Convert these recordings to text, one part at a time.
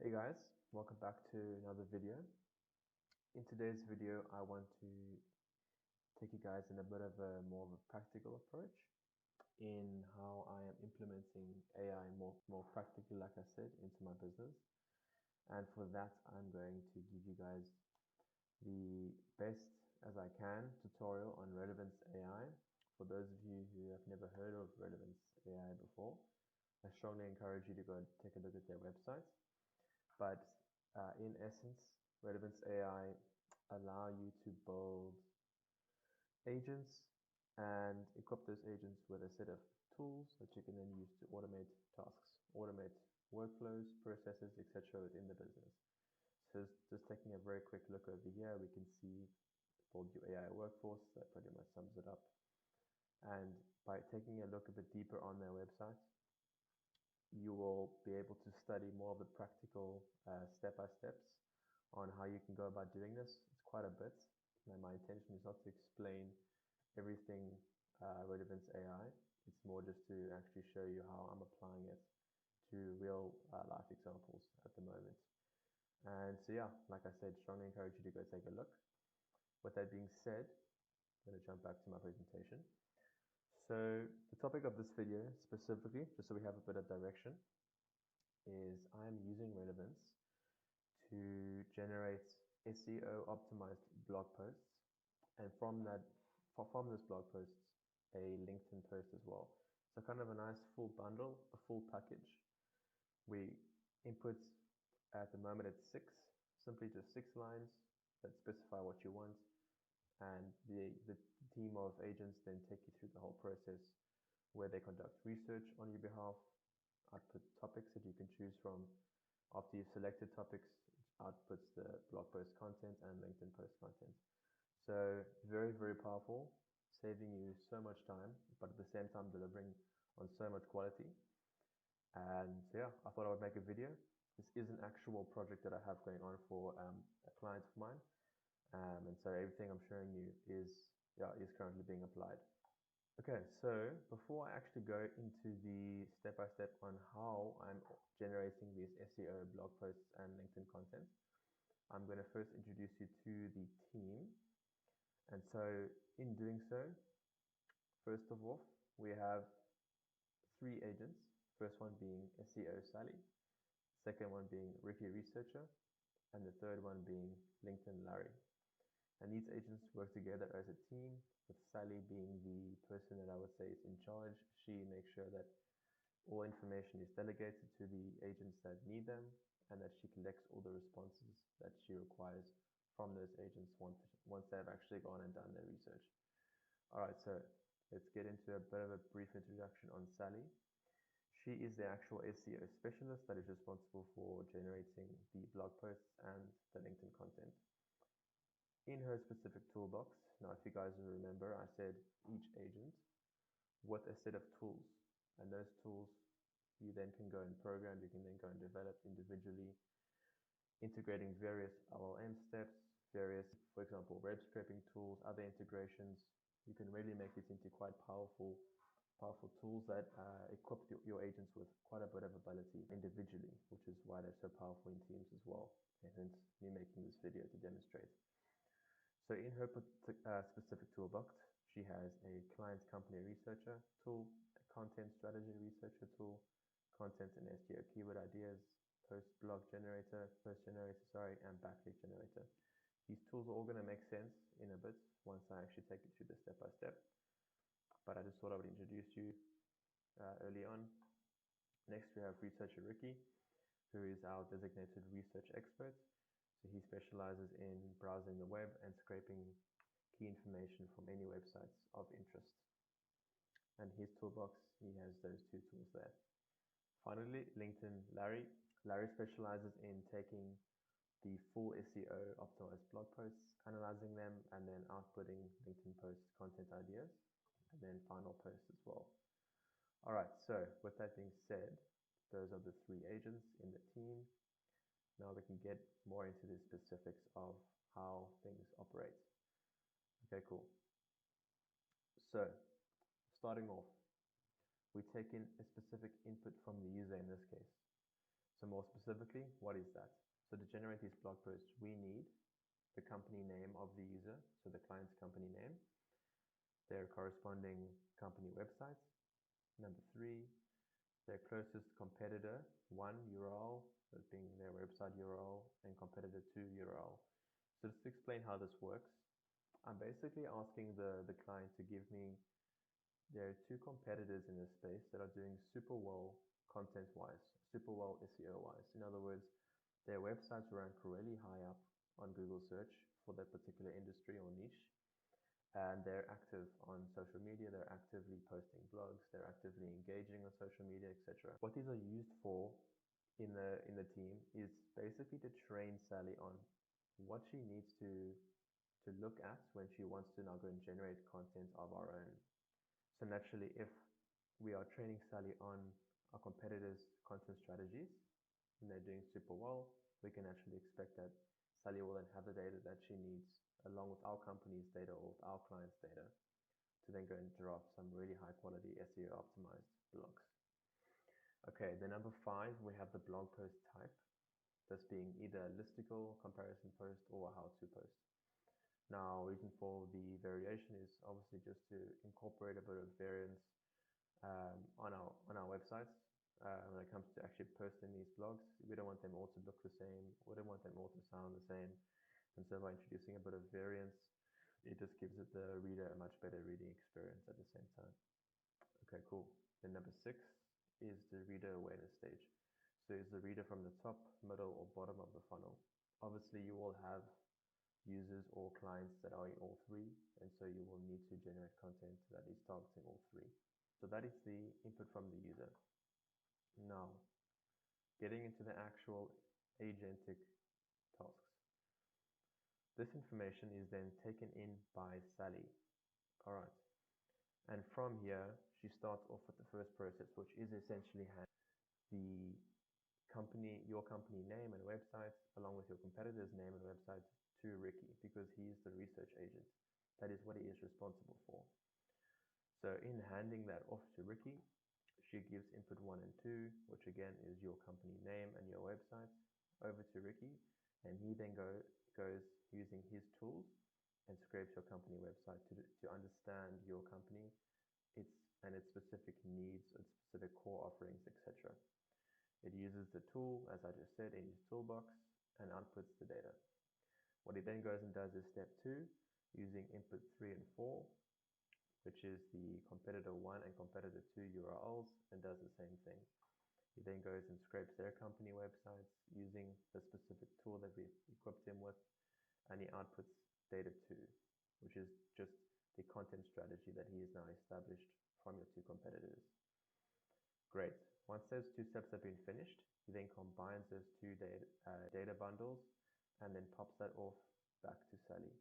Hey guys, welcome back to another video. In today's video, I want to take you guys in a bit of a more of a practical approach in how I am implementing AI more practically, like I said, into my business. And for that, I'm going to give you guys the best as I can tutorial on Relevance AI. For those of you who have never heard of Relevance AI before, I strongly encourage you to go and take a look at their website. But in essence, Relevance AI allow you to build agents and equip those agents with a set of tools that you can then use to automate tasks, automate workflows, processes, etc. within the business. So just taking a very quick look over here, we can see build your AI workforce. That pretty much sums it up. And by taking a look a bit deeper on their website, you will be able to study more of the practical step-by-steps on how you can go about doing this. It's quite a bit. And my intention is not to explain everything Relevance AI. It's more just to actually show you how I'm applying it to real life examples at the moment. And so yeah, like I said, strongly encourage you to go take a look. With that being said, I'm going to jump back to my presentation. So the topic of this video specifically, just so we have a bit of direction, is I'm using Relevance to generate SEO-optimized blog posts, and from this blog post, a LinkedIn post as well. So kind of a nice full bundle, a full package. We input at the moment it's 6, simply just 6 lines that specify what you want, and the team of agents then take you through the whole process where they conduct research on your behalf, output topics that you can choose from. After you've selected topics, outputs the blog post content and LinkedIn post content. So very, very powerful, saving you so much time, but at the same time delivering on so much quality. And so yeah, I thought I would make a video. This is an actual project that I have going on for a client of mine. And so everything I'm showing you is currently being applied. Okay, so before I actually go into the step-by-step on how I'm generating these SEO blog posts and LinkedIn content, I'm going to first introduce you to the team. And so in doing so, first of all, we have 3 agents. First one being SEO Sally, second one being Ricky Researcher, and the third one being LinkedIn Larry. And these agents work together as a team, with Sally being the person that I would say is in charge. She makes sure that all information is delegated to the agents that need them, and that she collects all the responses that she requires from those agents once they've actually gone and done their research. All right, so let's get into a bit of a brief introduction on Sally. She is the actual SEO specialist that is responsible for generating the blog posts and the LinkedIn content. In her specific toolbox, now if you guys remember, I said each agent with a set of tools, and those tools you then can go and program, you can then go and develop individually, integrating various LLM steps, various, for example, web scraping tools, other integrations. You can really make this into quite powerful tools that equip your agents with quite a bit of ability individually, which is why they're so powerful in teams as well, and hence me making this video to demonstrate. So in her specific toolbox, she has a client company researcher tool, a content strategy researcher tool, content and SEO keyword ideas, post generator, and backlink generator. These tools are all going to make sense in a bit once I actually take you through the step-by-step. But I just thought I would introduce you early on. Next, we have Researcher Ricky, who is our designated research expert. So he specializes in browsing the web and scraping key information from any websites of interest. And his toolbox, he has those 2 tools there. Finally, LinkedIn Larry. Larry specializes in taking the full SEO optimized blog posts, analyzing them, and then outputting LinkedIn post content ideas, and then final posts as well. All right, so with that being said, those are the 3 agents in the team. Now we can get more into the specifics of how things operate. Okay, cool. So starting off, we take in a specific input from the user in this case. So more specifically, what is that? So to generate these blog posts, we need the company name of the user, so the client's company name, their corresponding company website. Number 3, their closest competitor, 1 URL, that being their website URL, and competitor 2 URL. So just to explain how this works, I'm basically asking the client to give me their 2 competitors in this space that are doing super well content-wise, super well SEO-wise. In other words, their websites rank really high up on Google search for that particular industry or niche, and they're active on social media, they're actively posting blogs, they're actively engaging on social media, etc. What these are used for in the team is basically to train Sally on what she needs to look at when she wants to now go and generate content of our own. So naturally, if we are training Sally on our competitors' content strategies and they're doing super well, we can actually expect that Sally will then have the data that she needs along with our company's data or with our clients' data to then go and drop some really high quality SEO optimized blogs. Okay, then number 5, we have the blog post type. This being either a listicle, comparison post, or a how-to post. Now, reason for the variation is obviously just to incorporate a bit of variance on our websites when it comes to actually posting these blogs. We don't want them all to look the same. We don't want them all to sound the same. And so by introducing a bit of variance, it just gives the reader a much better reading experience at the same time. Okay, cool. Then number 6 is the reader awareness stage. So is the reader from the top, middle, or bottom of the funnel. Obviously, you will have users or clients that are in all 3, and so you will need to generate content that is targeting all 3. So that is the input from the user. Now, getting into the actual agentic tasks. This information is then taken in by Sally. All right. And from here, she starts off with the first process, which is essentially the your company name and website, along with your competitor's name and website, to Ricky, because he is the research agent. That is what he is responsible for. So in handing that off to Ricky, she gives input 1 and 2, which again is your company name and your website, over to Ricky, and he then goes using his tools and scrapes your company website to understand your company, its specific needs, its specific core offerings, etc. It uses the tool, as I just said, in his toolbox and outputs the data. What he then goes and does is step 2, using input 3 and 4, which is the competitor 1 and competitor 2 URLs, and does the same thing. He then goes and scrapes their company websites using the specific tool that we've equipped him with, and he outputs data 2, which is just the content strategy that he has now established from your 2 competitors. Great. Once those 2 steps have been finished, he then combines those 2 data bundles and then pops that off back to Sally.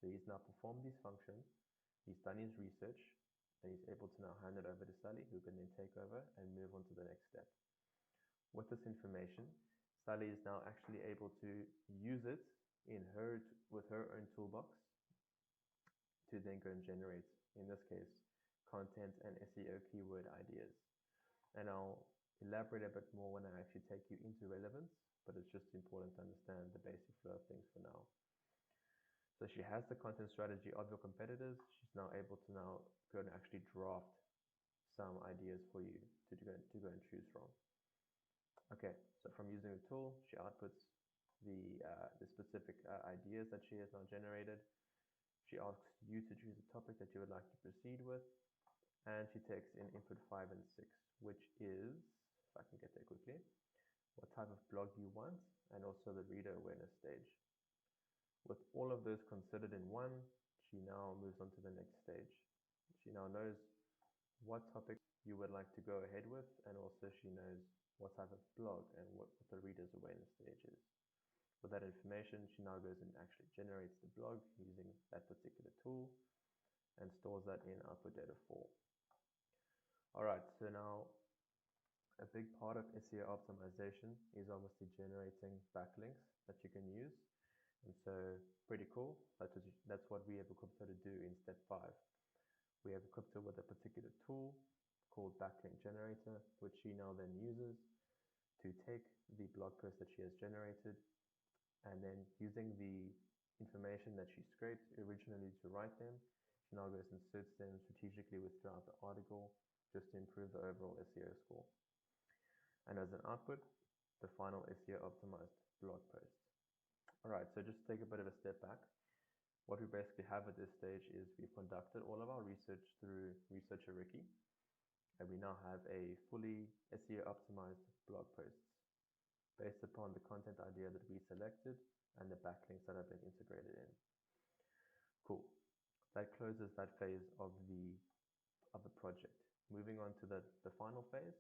So he's now performed these functions, he's done his research, and he's able to now hand it over to Sally, who can then take over and move on to the next step. With this information, Sally is now actually able to use it with her own toolbox to then go and generate, in this case, content and SEO keyword ideas. And I'll elaborate a bit more when I actually take you into relevance, but it's just important to understand the basic flow of things for now. So she has the content strategy of your competitors. She's now able to now go and actually draft some ideas for you to go and choose from. Okay, so from using the tool, she outputs the specific ideas that she has now generated. She asks you to choose a topic that you would like to proceed with, and she takes in input 5 and 6, which is, if I can get there quickly, what type of blog you want, and also the reader awareness stage. With all of those considered in one, she now moves on to the next stage. She now knows what topic you would like to go ahead with, and also she knows what type of blog and what the reader's awareness stage is. With that information, she now goes and actually generates the blog using that particular tool and stores that in output data 4. Alright, so now a big part of SEO optimization is obviously generating backlinks that you can use. And so pretty cool. That's what we have equipped her to do in step 5. We have equipped her with a particular tool called Backlink Generator, which she now then uses to take the blog post that she has generated and then using the information that she scraped originally to write them, she now goes and inserts them strategically throughout the article just to improve the overall SEO score. And as an output, the final SEO optimized blog post. Alright, so just take a bit of a step back. What we basically have at this stage is we've conducted all of our research through Researcher Ricky, and we now have a fully SEO optimized blog posts based upon the content idea that we selected and the backlinks that have been integrated in. Cool. That closes that phase of the project. Moving on to the final phase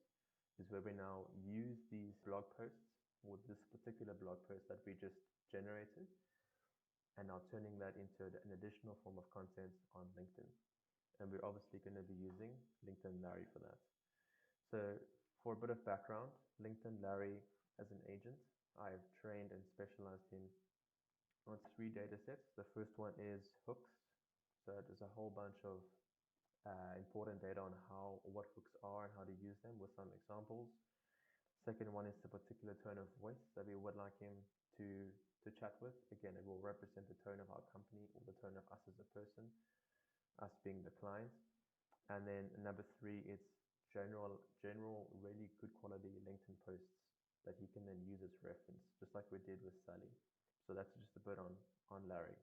is where we now use these blog posts or this particular blog post that we just generated and now turning that into an additional form of content on LinkedIn. And we're obviously going to be using LinkedIn Larry for that. So for a bit of background, LinkedIn Larry as an agent, I've trained and specialized in on 3 data sets. The first one is hooks. So there's a whole bunch of important data on what hooks are and how to use them with some examples. Second one is the particular tone of voice that we would like him to chat with. Again, it will represent the tone of our company or the tone of us as a person, us being the client. And then number 3 is general really good quality LinkedIn posts that he can then use as reference, just like we did with Sally. So that's just a bit on Larry.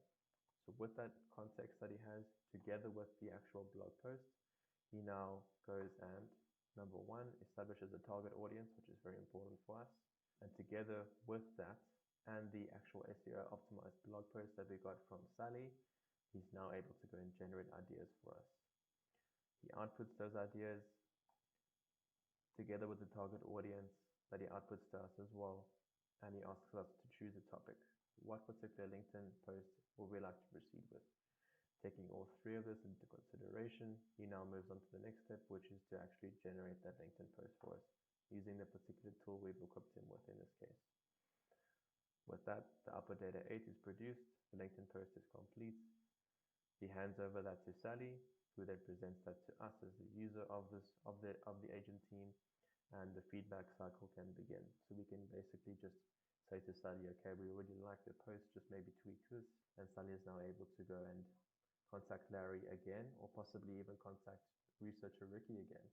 So with that context that he has, together with the actual blog post, he now goes and, number 1, establishes a target audience, which is very important for us. And together with that and the actual SEO optimized blog post that we got from Sally, he's now able to go and generate ideas for us. He outputs those ideas together with the target audience that he outputs to us as well. And he asks us to choose a topic. What particular LinkedIn post would we like to proceed with? Taking all 3 of this into consideration, he now moves on to the next step, which is to actually generate that LinkedIn post for us using the particular tool we've equipped him with in this case. With that, the output data 8 is produced, the LinkedIn post is complete. He hands over that to Sally, who then presents that to us as the user of the agent team, and the feedback cycle can begin. So we can basically just say to Sally, okay, we really like the post, just maybe tweak this. And Sally is now able to go and contact Larry again, or possibly even contact Researcher Ricky again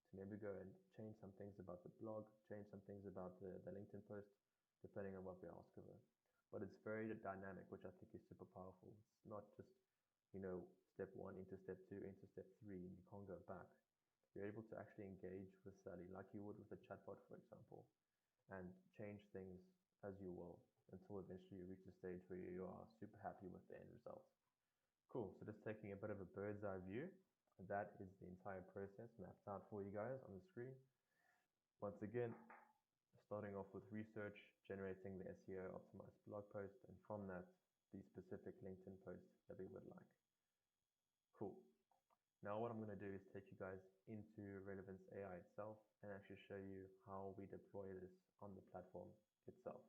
to maybe go and change some things about the blog, change some things about the LinkedIn post, depending on what we ask of her. But it's very dynamic, which I think is super powerful. It's not just, step 1 into step 2 into step 3, and you can't go back. You're able to actually engage with Sally like you would with a chatbot, for example, and change things as you will until eventually you reach a stage where you are super happy with the end result. Cool, so just taking a bit of a bird's eye view, that is the entire process mapped out for you guys on the screen. Once again, starting off with research, generating the SEO optimized blog post, and from that, the specific LinkedIn post that we would like. Cool. Now what I'm going to do is take you guys into Relevance AI itself and actually show you how we deploy this on the platform itself.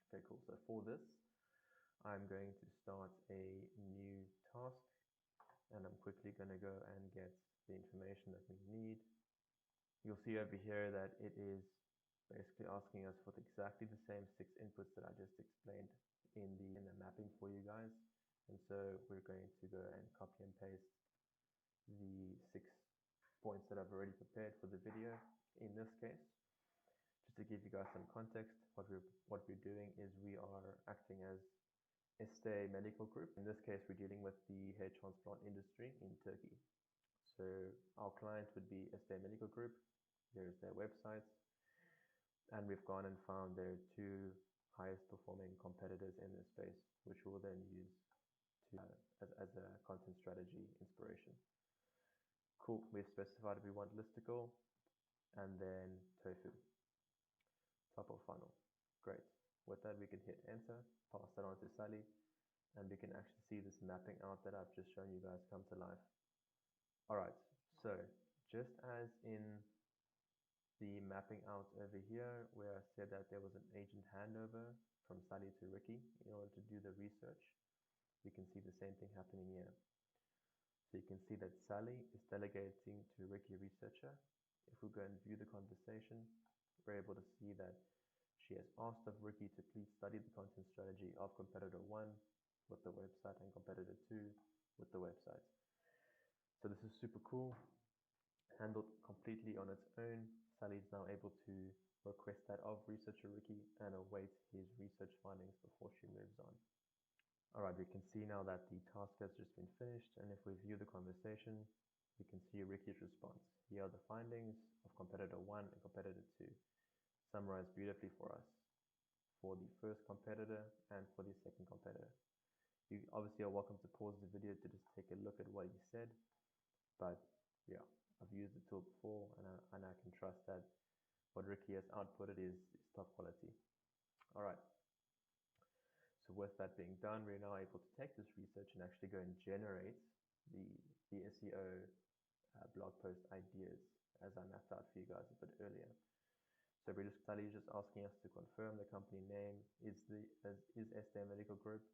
Okay, cool. So for this, I'm going to start a new task, and I'm quickly going to go and get the information that we need. You'll see over here that it is basically asking us for exactly the same 6 inputs that I just explained in the mapping for you guys. And so we're going to go and copy and paste the 6 points that I've already prepared for the video in this case. Just to give you guys some context, what we're doing is we are acting as SEO medical group. In this case, we're dealing with the hair transplant industry in Turkey. So our client would be SEO medical group. Here's their websites. And we've gone and found their 2 highest performing competitors in this space, which we'll then use as a content strategy inspiration. Cool, we've specified we want listicle and then tofu, top of funnel. Great. With that, we can hit enter, pass that on to Sally, and we can actually see this mapping out that I've just shown you guys come to life. All right, so just as in the mapping out over here, where I said that there was an agent handover from Sally to Ricky in order to do the research, we can see the same thing happening here. So you can see that Sally is delegating to Ricky Researcher. If we go and view the conversation, we're able to see that she has asked of Ricky to please study the content strategy of competitor 1 with the website and competitor 2 with the website. So this is super cool, handled completely on its own. Sally is now able to request that of researcher Ricky and await his research findings before she moves on. Alright, we can see now that the task has just been finished, and if we view the conversation, we can see Ricky's response. Here are the findings of competitor 1 and competitor 2, summarized beautifully for us, for the first competitor and for the second competitor. You obviously are welcome to pause the video to just take a look at what he said, but yeah, I've used the tool before, and I can trust that what Ricky has outputted is top quality. Alright, so with that being done, we're now able to take this research and actually go and generate the SEO blog post ideas, as I mapped out for you guys a bit earlier. So Sally is just asking us to confirm the company name is SDA Medical Group,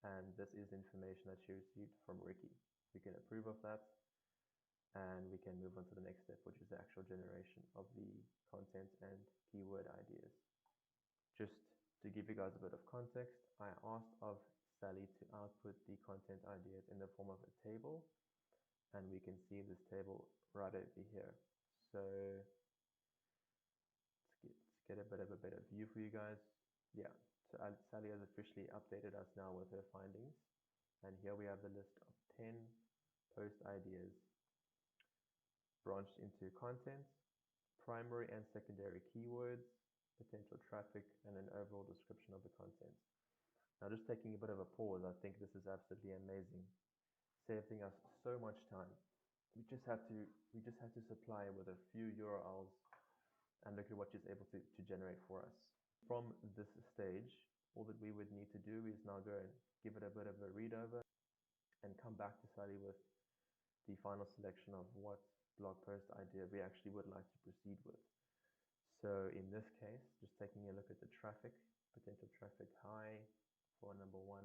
and this is information that she received from Ricky. We can approve of that, and we can move on to the next step, which is the actual generation of the content and keyword ideas. Just to give you guys a bit of context, I asked of Sally to output the content ideas in the form of a table, and we can see this table right over here. So let's get a bit of a better view for you guys. Yeah, so Sally has officially updated us now with her findings, and here we have the list of 10 post ideas branched into content, primary and secondary keywords, potential traffic, and an overall description of the content. Now, just taking a bit of a pause, I think this is absolutely amazing, saving us so much time. We just had to supply with a few URLs and look at what she's able to generate for us. From this stage, all that we would need to do is now go and give it a bit of a read over and come back to Sally with the final selection of what blog post idea we actually would like to proceed with. So in this case, just taking a look at the traffic, potential traffic high for number 1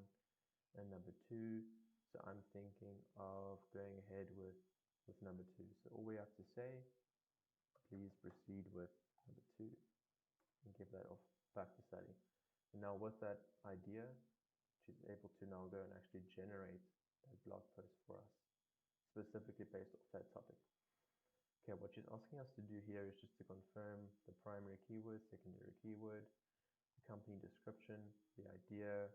and number 2. So I'm thinking of going ahead with number 2. So all we have to say, please proceed with number 2 and give that off back to Sally. And now with that idea, she's able to now go and actually generate that blog post for us, specifically based off that topic. Okay, what she's asking us to do here is just to confirm the primary keyword, secondary keyword, the company description, the idea,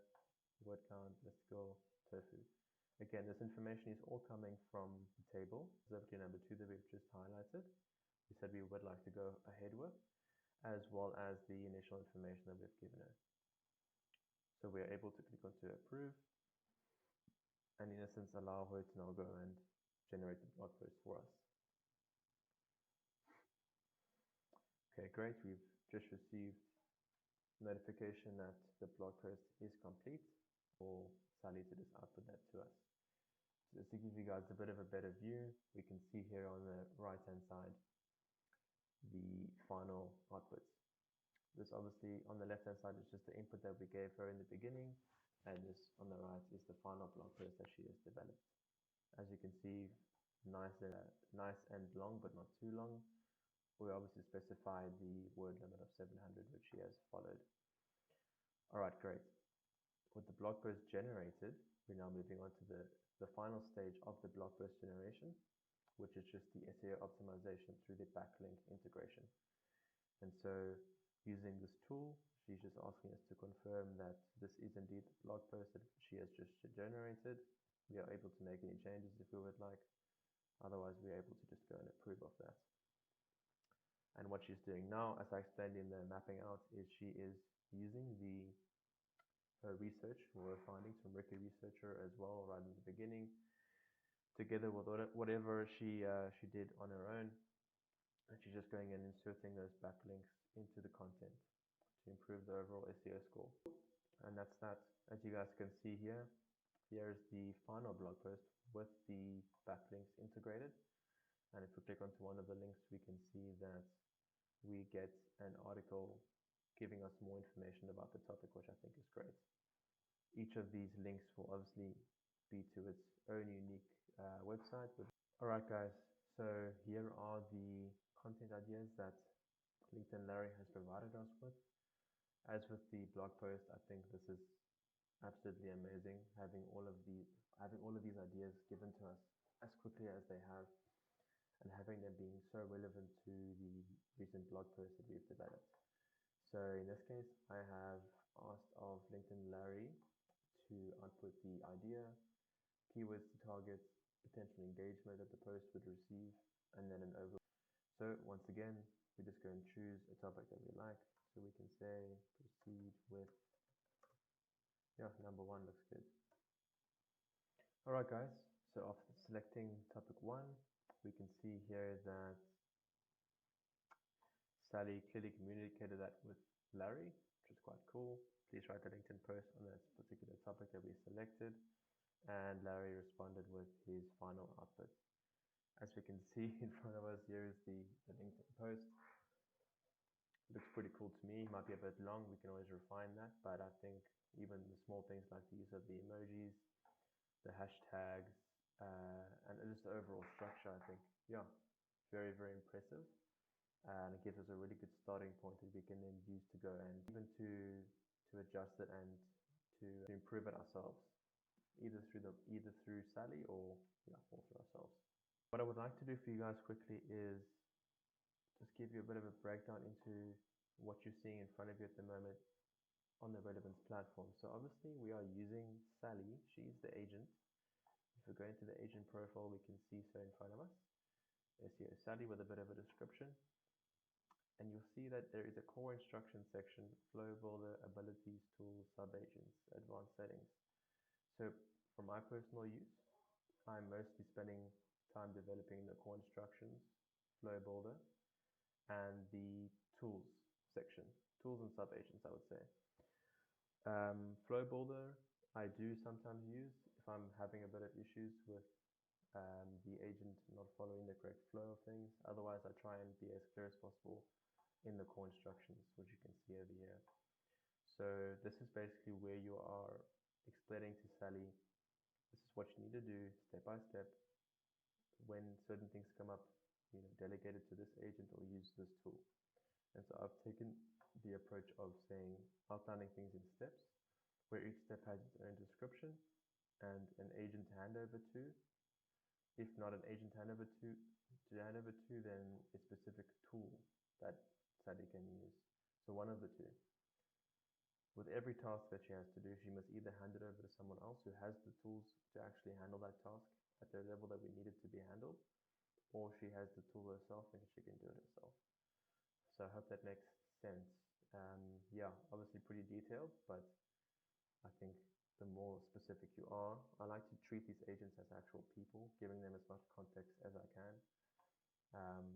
word count, let's go, tofu. Again, this information is all coming from the table, specifically number 2 that we've just highlighted. We said we would like to go ahead with, as well as the initial information that we've given her. So we're able to click onto approve, and in essence allow her to now go and generate the blog post for us. Okay, great. We've just received notification that the blog post is complete, for Sally to just output that to us. So just to give you guys a bit of a better view, we can see here on the right hand side the final outputs. This obviously on the left hand side is just the input that we gave her in the beginning, and this on the right is the final blog post that she has developed. As you can see, nice and long, but not too long. We obviously specified the word limit of 700, which she has followed. Alright, great. With the blog post generated, we're now moving on to the final stage of the blog post generation, which is just the SEO optimization through the backlink integration. And so using this tool, she's just asking us to confirm that this is indeed the blog post that she has just generated. We are able to make any changes if we would like. Otherwise, we're able to just go and approve of that. And what she's doing now, as I explained in the mapping out, is she is using her research or her findings from Ricky Researcher as well, right in the beginning, together with whatever she did on her own, and she's just going and inserting those backlinks into the content to improve the overall SEO score. And that's that. As you guys can see here, here's the final blog post with the backlinks integrated. And if we click onto one of the links, we can see that we get an article giving us more information about the topic, which I think is great. Each of these links will obviously be to its own unique website. Alright guys, so here are the content ideas that LinkedIn Larry has provided us with. As with the blog post, I think this is absolutely amazing having all of these ideas given to us as quickly as they have, and having them being so relevant to the recent blog post that we've developed. So in this case, I have asked of LinkedIn Larry to output the idea, keywords to target, potential engagement that the post would receive, and then an overall. So once again, we just go and choose a topic that we like. So we can say proceed with, yeah, number 1 looks good. All right, guys. So after selecting topic 1, we can see here that Sally clearly communicated that with Larry, which is quite cool. Please write a LinkedIn post on that particular topic that we selected. And Larry responded with his final output. As we can see in front of us, here is the LinkedIn post. It looks pretty cool to me. Might be a bit long. We can always refine that. But I think even the small things like the use of the emojis, the hashtags, and just the overall structure, I think, yeah, very, very impressive. And it gives us a really good starting point that we can then use to go and even to adjust it and to improve it ourselves, either through Sally or through ourselves. What I would like to do for you guys quickly is just give you a bit of a breakdown into what you're seeing in front of you at the moment on the Relevance platform. So obviously we are using Sally. She's the agent. If we go into the agent profile, we can see so in front of us, SEO Sally with a bit of a description. And you'll see that there is a core instruction section, flow builder, abilities, tools, sub-agents, advanced settings. So for my personal use, I'm mostly spending time developing the core instructions, flow builder, and the tools section, tools and sub-agents, I would say. Flow builder, I do sometimes use if I'm having a bit of issues with the agent not following the correct flow of things. Otherwise, I try and be as clear as possible in the core instructions, which you can see over here. So this is basically where you are explaining to Sally, this is what you need to do step by step. When certain things come up, delegate it to this agent or use this tool. And so I've taken the approach of saying, outlining things in steps, where each step has its own description and an agent to hand over to. If not an agent to hand over to, then a specific tool that Sally can use. So one of the two. With every task that she has to do, she must either hand it over to someone else who has the tools to actually handle that task at the level that we need it to be handled, or she has the tool herself and she can do it herself. So I hope that makes sense. Yeah, obviously pretty detailed, but I think the more specific you are, I like to treat these agents as actual people, giving them as much context as I can.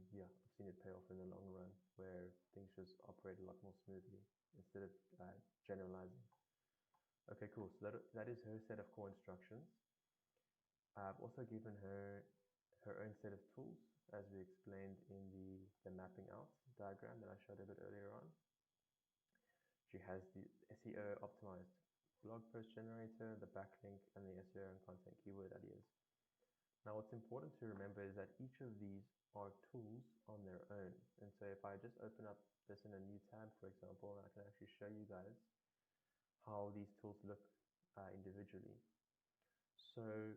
Yeah, I've seen it pay off in the long run, where things just operate a lot more smoothly instead of generalizing. Okay, cool. So that is her set of core instructions. I've also given her own set of tools, as we explained in the mapping out diagram that I showed a bit earlier on. She has the SEO-optimized blog post generator, the backlink, and the SEO and content keyword ideas. Now, what's important to remember is that each of these are tools on their own. And so if I just open up this in a new tab, for example, I can actually show you guys how these tools look individually. So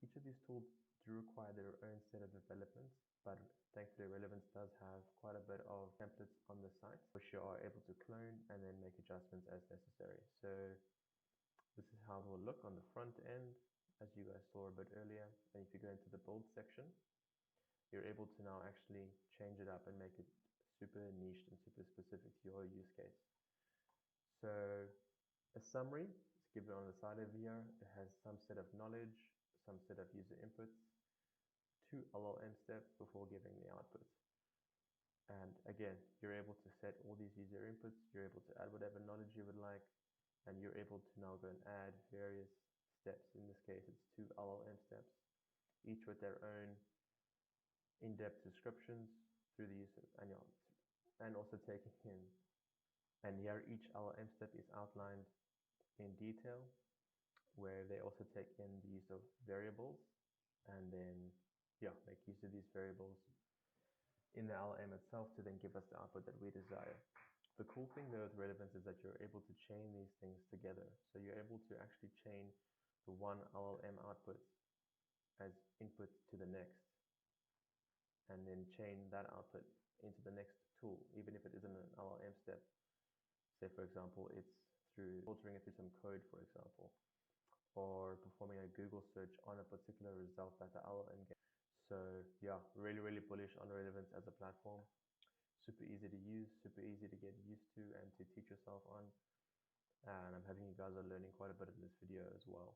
each of these tools do require their own set of developments, but thankfully Relevance does have quite a bit of templates on the site, which you are able to clone and then make adjustments as necessary. So this is how it will look on the front end, as you guys saw a bit earlier. And if you go into the build section, you're able to now actually change it up and make it super niched and super specific to your use case. So a summary is given on the side over here. It has some set of knowledge, some set of user inputs, 2 LLM steps before giving the output. And again, you're able to set all these user inputs, you're able to add whatever knowledge you would like, and you're able to now go and add various steps. In this case, it's 2 LLM steps, each with their own in-depth descriptions through the use of and also taking in. And here each LLM step is outlined in detail, where they also take in the use of variables and then make use of these variables in the LLM itself to then give us the output that we desire. The cool thing though with Relevance is that you're able to chain these things together. So you're able to actually chain the one LLM output as input to the next, and then chain that output into the next tool, even if it isn't an LLM step. Say, for example, it's through filtering it through some code, for example, or performing a Google search on a particular result that the LLM gets. So yeah, really, really bullish on Relevance as a platform. Super easy to use, super easy to get used to and to teach yourself on. And I'm having you guys are learning quite a bit in this video as well.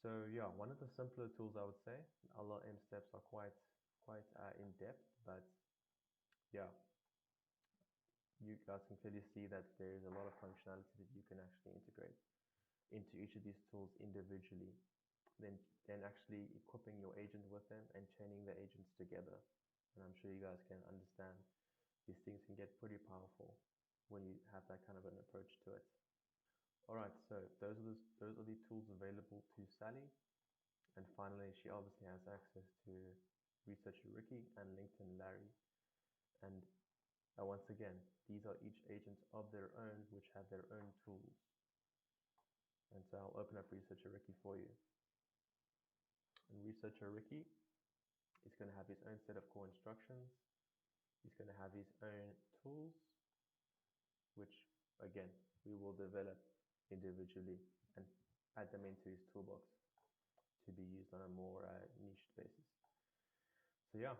So yeah, one of the simpler tools I would say. LLM steps are quite in depth, but yeah, you guys can clearly see that there is a lot of functionality that you can actually integrate into each of these tools individually. Then actually equipping your agent with them and chaining the agents together. And I'm sure you guys can understand these things can get pretty powerful when you have that kind of an approach to it. All right, so those are the tools available to Sally. And finally, she obviously has access to Researcher Ricky and LinkedIn Larry. And once again, these are each agents of their own, which have their own tools. And so I'll open up Researcher Ricky for you. And Researcher Ricky is going to have his own set of core instructions. He's going to have his own tools, which again, we will develop individually and add them into his toolbox to be used on a more niche basis. So yeah,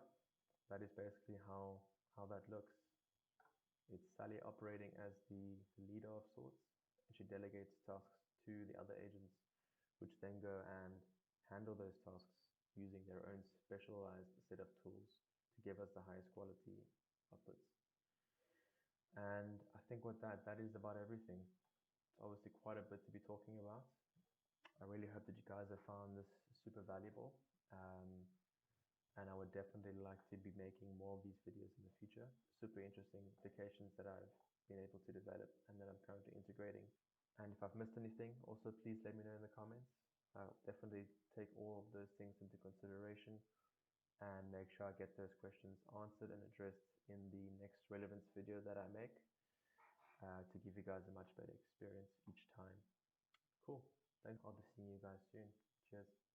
that is basically how that looks. It's Sally operating as the leader of sorts, and she delegates tasks to the other agents, which then go and handle those tasks using their own specialized set of tools to give us the highest quality outputs. And I think with that is about everything. It's obviously quite a bit to be talking about. I really hope that you guys have found this super valuable. And I would definitely like to be making more of these videos in the future. Super interesting applications that I've been able to develop and that I'm currently integrating. And if I've missed anything, also please let me know in the comments. I'll definitely take all of those things into consideration and make sure I get those questions answered and addressed in the next Relevance video that I make to give you guys a much better experience each time. Cool. Thanks. I'll be seeing you guys soon. Cheers.